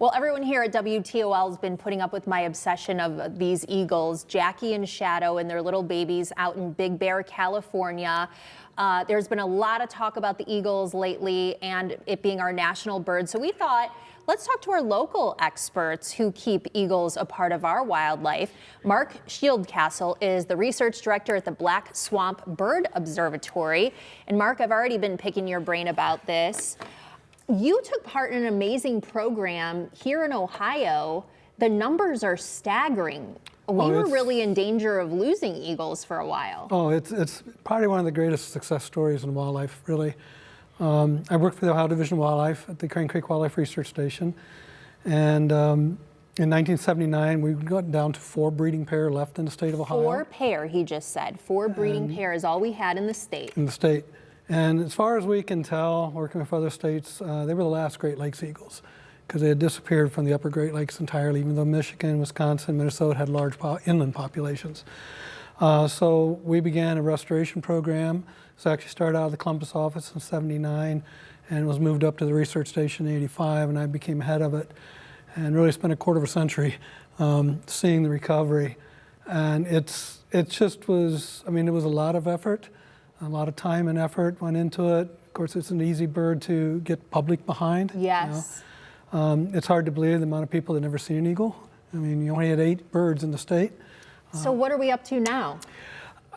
Well, everyone here at WTOL has been putting up with my obsession of these eagles, Jackie and Shadow and their little babies out in Big Bear, California. There's been a lot of talk about the eagles lately and it being our national bird. So we thought, let's talk to our local experts who keep eagles a part of our wildlife. Mark Shieldcastle is the research director at the Black Swamp Bird Observatory. And Mark, I've already been picking your brain about this. You took part in an amazing program here in Ohio. The numbers are staggering. We were really in danger of losing eagles for a while. Oh, it's probably one of the greatest success stories in wildlife, really. I worked for the Ohio Division of Wildlife at the Crane Creek Wildlife Research Station. And in 1979, we got down to 4 breeding pair left in the state of Ohio. 4 pair, he just said. 4 breeding pair is all we had in the state. And as far as we can tell, working with other states, they were the last Great Lakes eagles because they had disappeared from the upper Great Lakes entirely, even though Michigan, Wisconsin, Minnesota had large inland populations. So we began a restoration program. So actually started out of the Columbus office in '79 and was moved up to the research station in '85, and I became head of it and really spent a quarter of a century seeing the recovery. And it just was, I mean, it was a lot of effort. A lot of time and effort went into it. Of course, it's an easy bird to get public behind. Yes. You know? It's hard to believe the amount of people that never seen an eagle. I mean, you only had 8 birds in the state. So what are we up to now?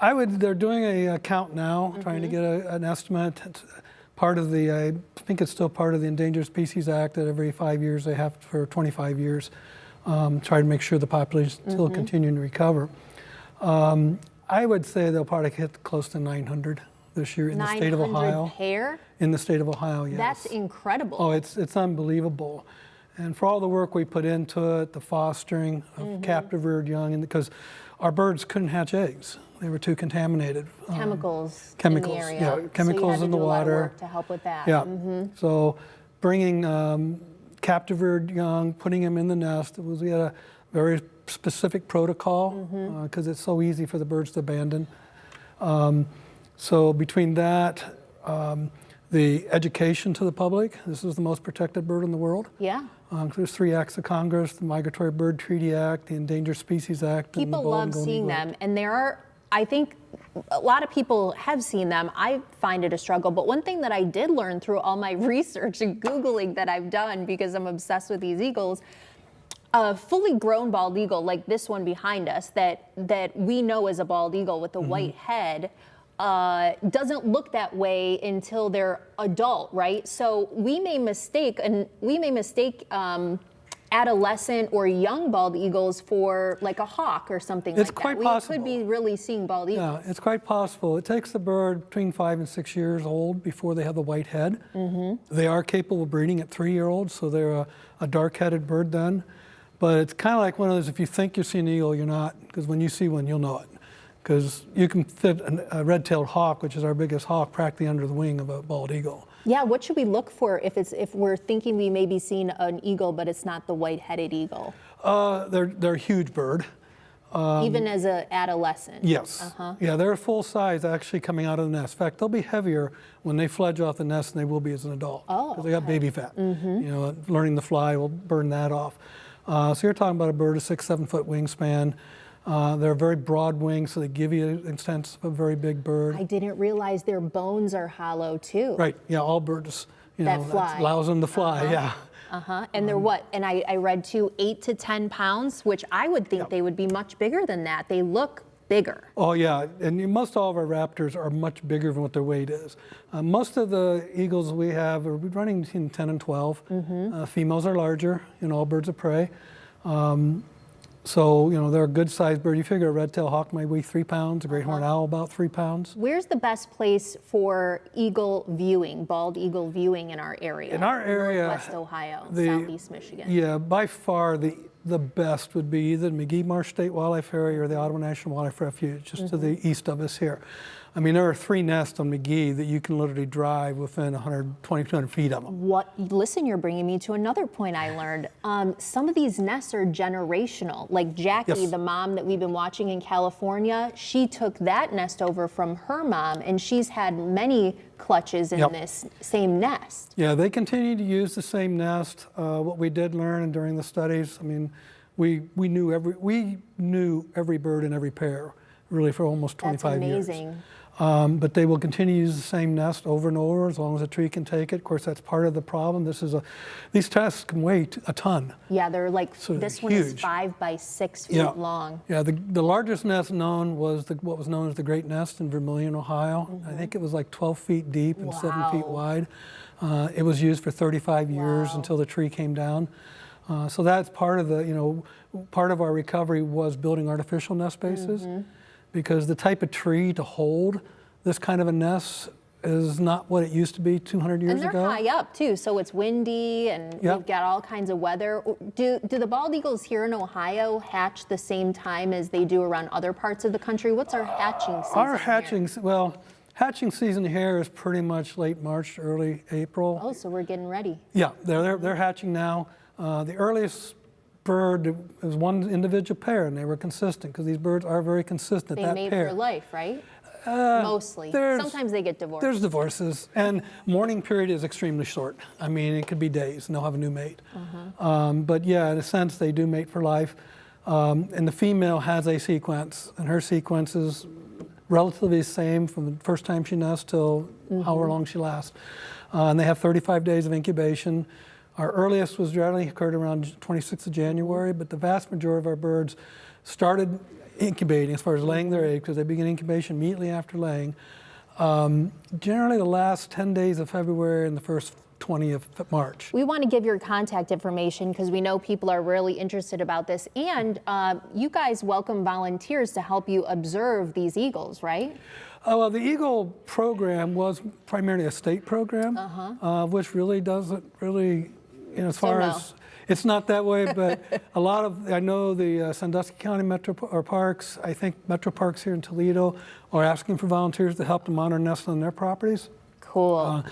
They're doing a count now, trying to get an estimate. It's part of the, I think it's still part of the Endangered Species Act that every 5 years they have for 25 years, try to make sure the population is still continuing to recover. I would say they'll probably hit close to 900 this year in the state of Ohio. 900 pair? In the state of Ohio, yes. That's incredible. Oh, it's unbelievable. And for all the work we put into it, the fostering of captive reared young, and because our birds couldn't hatch eggs. They were too contaminated. Chemicals in the area. Yeah, chemicals in the water. So you had to do a lot of work to help with that. Yeah, so bringing captive reared young, putting them in the nest, we had a very specific protocol because it's so easy for the birds to abandon. So between that, the education to the public, this is the most protected bird in the world. Yeah. There's 3 acts of Congress, the Migratory Bird Treaty Act, the Endangered Species Act. People love seeing them, and there are, I think, a lot of people have seen them. I find it a struggle, but one thing that I did learn through all my research and Googling that I've done, because I'm obsessed with these eagles, a fully grown bald eagle like this one behind us that we know is a bald eagle with a white head doesn't look that way until they're adult, right? So we may mistake adolescent or young bald eagles for like a hawk or something it's like quite that. Possible. We could be really seeing bald eagles. Yeah, it's quite possible. It takes the bird between 5 and 6 years old before they have the white head. They are capable of breeding at 3-year-olds, so they're a dark-headed bird then. But it's kind of like one of those, if you think you see an eagle, you're not, because when you see one, you'll know it. Because you can fit a red-tailed hawk, which is our biggest hawk, practically under the wing of a bald eagle. Yeah, what should we look for if we're thinking we may be seeing an eagle, but it's not the white-headed eagle? They're a huge bird. Even as an adolescent? Yes. Yeah, they're full size actually coming out of the nest. In fact, they'll be heavier when they fledge off the nest than they will be as an adult. Oh, because they got baby fat. You know, learning to fly will burn that off. So you're talking about a bird of 6-7 foot wingspan. They're very broad wings, so they give you a sense of a very big bird. I didn't realize their bones are hollow too. Right. Yeah, all birds, that fly. Allows them to fly. Yeah. And they're what? And I read too, 8 to 10 pounds, which I would think they would be much bigger than that. They look bigger. Oh yeah, and most all of our raptors are much bigger than what their weight is. Most of the eagles we have are running between 10 and 12. Females are larger in all birds of prey. So, you know, they're a good sized bird. You figure a red-tailed hawk might weigh 3 pounds, a great horned owl about 3 pounds. Where's the best place for eagle viewing, bald eagle viewing in our area? In our area, Northwest Ohio, Southeast Michigan. Yeah, by far the best would be either the McGee Marsh State Wildlife Area or the Ottawa National Wildlife Refuge, just to the east of us here. I mean, there are 3 nests on McGee that you can literally drive within 120, 200 feet of them. Listen, you're bringing me to another point I learned. Some of these nests are generational. Like Jackie, the mom that we've been watching in California, she took that nest over from her mom, and she's had many clutches in Yep. this same nest. Yeah, they continue to use the same nest. What we did learn during the studies, I mean, we knew every bird in every pair, really, for almost 25 years. That's amazing. But they will continue to use the same nest over and over as long as a tree can take it. Of course, that's part of the problem. These tests can weigh a ton. Yeah, they're like, So this they're one is huge. 5 by 6 feet Yeah. long. Yeah, the largest nest known was what was known as the Great Nest in Vermilion, Ohio. I think it was like 12 feet deep and 7 feet Wow. wide. It was used for 35 years Wow. until the tree came down. So that's part of part of our recovery was building artificial nest spaces, because the type of tree to hold this kind of a nest is not what it used to be 200 years And they're ago. high up too, so it's windy and Yep. we've got all kinds of weather. Do the bald eagles here in Ohio hatch the same time as they do around other parts of the country? What's our hatching season? Our here? hatching season here is pretty much late March, early April. Oh, so we're getting ready. Yeah, they're hatching now. The earliest bird was one individual pair, and they were consistent because these birds are very consistent. They that mate pair. for life, right? Mostly. there's- Sometimes they get divorced. There's divorces, and mourning period is extremely short. I mean, it could be days, and they'll have a new mate. But yeah, in a sense, they do mate for life. And the female has a sequence, and her sequence is relatively the same from the first time she nests till however long she lasts. And they have 35 days of incubation. Our earliest was generally occurred around 26th of January, but the vast majority of our birds started incubating as far as laying their eggs, because they begin incubation immediately after laying. Generally the last 10 days of February and the first 20 of March. We want to give your contact information because we know people are really interested about this. And you guys welcome volunteers to help you observe these eagles, right? Well, the Eagle program was primarily a state program, which really doesn't really, as far no. as, it's not that way, but a lot of, I know the Sandusky County Metro or Parks, I think Metro Parks here in Toledo are asking for volunteers to help them monitor nests on their properties. Cool.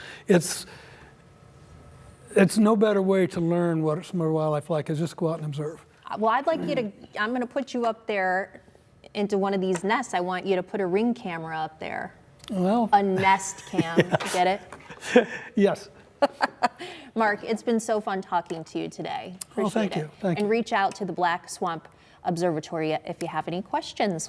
It's no better way to learn what summer wildlife like is just go out and observe. Well, I'd like you to, I'm going to put you up there into one of these nests. I want you to put a ring camera up there. Well, A nest cam, get it? yes. Mark, it's been so fun talking to you today. Appreciate Oh, thank it. you. Thank and you. reach out to the Black Swamp Observatory if you have any questions.